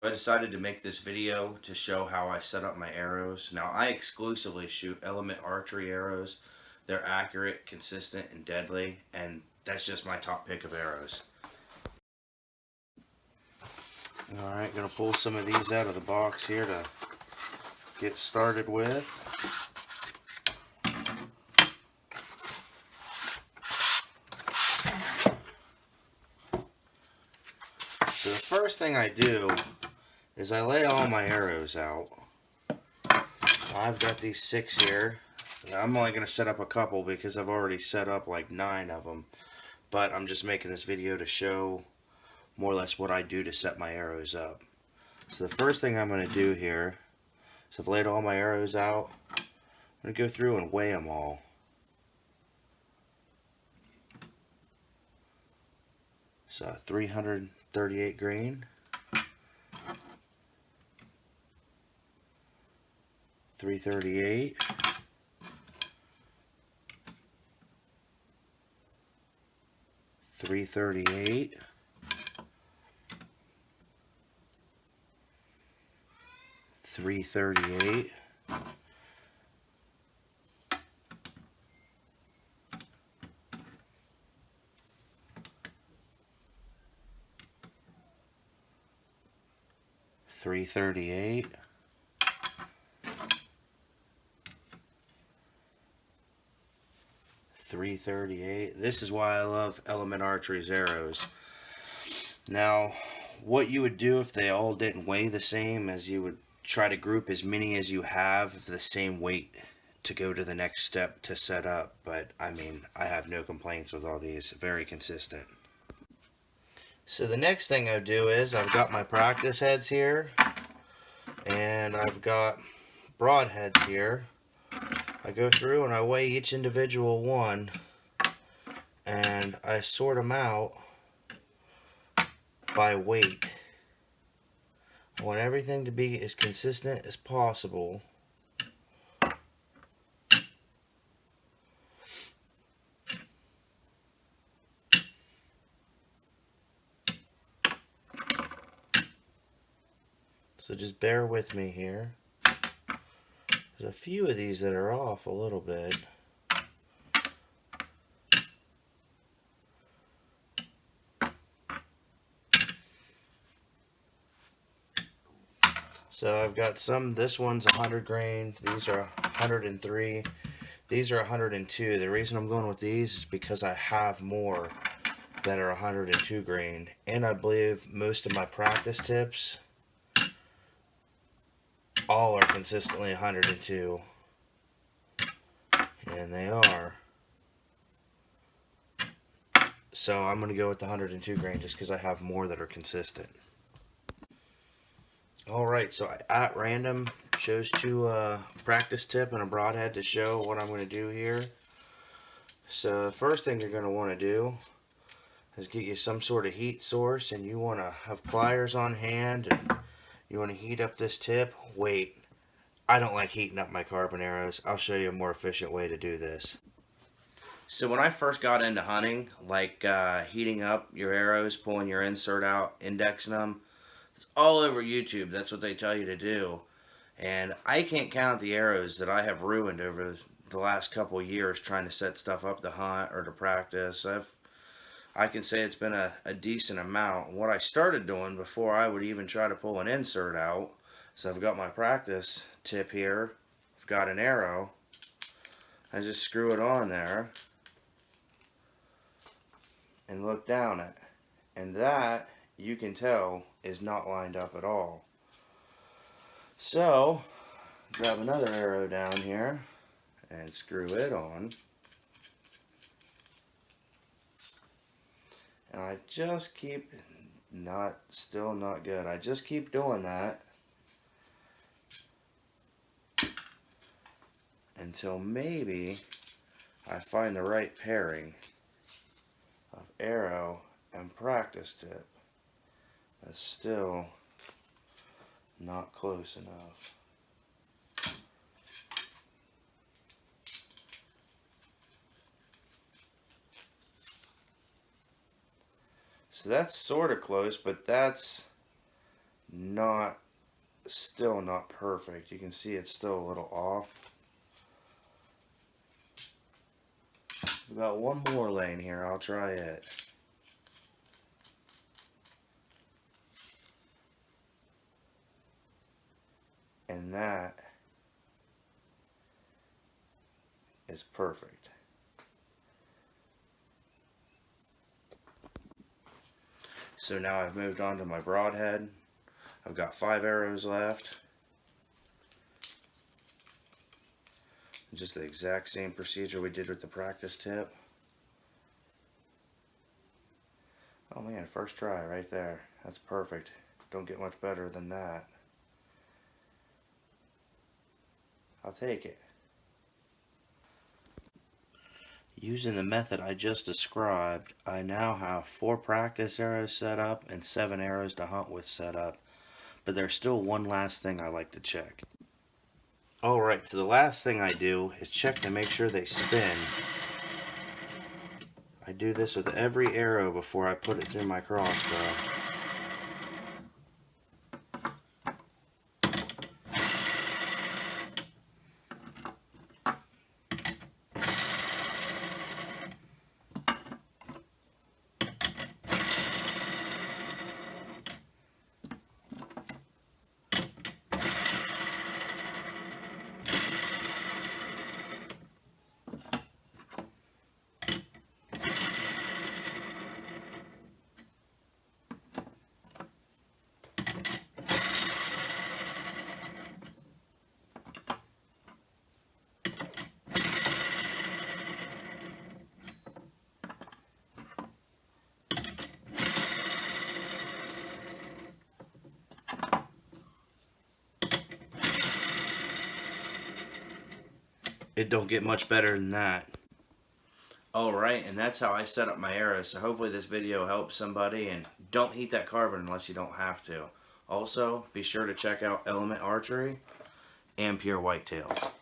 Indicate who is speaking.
Speaker 1: I decided to make this video to show how I set up my arrows. Now, I exclusively shoot Element Archery arrows. They're accurate, consistent, and deadly, and that's just my top pick of arrows. Alright, gonna pull some of these out of the box here to get started with. So the first thing I do is I lay all my arrows out. I've got these 6 here. I'm only going to set up a couple because I've already set up like 9 of them. But I'm just making this video to show more or less what I do to set my arrows up. So the first thing I'm going to do here is I've laid all my arrows out. I'm going to go through and weigh them all. So 338 grain. 338. 338. 338. 338. 338. This is why I love Element Archery's arrows. Now, what you would do if they all didn't weigh the same is you would try to group as many as you have of the same weight to go to the next step to set up. But I mean, I have no complaints with all these. Very consistent. So the next thing I do is I've got my practice heads here, and I've got broadheads here. I go through and I weigh each individual one, and I sort them out by weight. I want everything to be as consistent as possible. So just bear with me here. There's a few of these that are off a little bit. So I've got some, this one's 100 grain, these are 103, these are 102. The reason I'm going with these is because I have more that are 102 grain, and I believe most of my practice tips all are consistently 102, and they are. So I'm going to go with the 102 grain just because I have more that are consistent. Alright, so I at random chose 2 practice tip and a broadhead to show what I'm going to do here. So the first thing you're going to want to do is get you some sort of heat source, and you want to have pliers on hand, and you want to heat up this tip. Wait, I don't like heating up my carbon arrows. I'll show you a more efficient way to do this. So when I first got into hunting, like heating up your arrows, pulling your insert out, indexing them, it's all over YouTube. That's what they tell you to do. And I can't count the arrows that I have ruined over the last couple of years trying to set stuff up to hunt or to practice. I can say it's been a decent amount. What I started doing before I would even try to pull an insert out, so I've got my practice tip here, I've got an arrow, I just screw it on there and look down it, and that, you can tell, is not lined up at all. So grab another arrow down here and screw it on, and I just keep still not good. I just keep doing that until maybe I find the right pairing of arrow and practice tip. That's still not close enough. So that's sort of close, but that's still not perfect. You can see it's still a little off. We've got one more lane here. I'll try it. And that is perfect. So now I've moved on to my broadhead. I've got 5 arrows left. Just the exact same procedure we did with the practice tip. Oh man, first try right there. That's perfect. Don't get much better than that. I'll take it. Using the method I just described, I now have 4 practice arrows set up and 7 arrows to hunt with set up. But there's still one last thing I like to check. Alright, so the last thing I do is check to make sure they spin. I do this with every arrow before I put it through my crossbow. It don't get much better than that. Alright, and that's how I set up my arrows. So hopefully this video helps somebody, and don't heat that carbon unless you don't have to. Also, be sure to check out Element Archery and Pure Whitetails.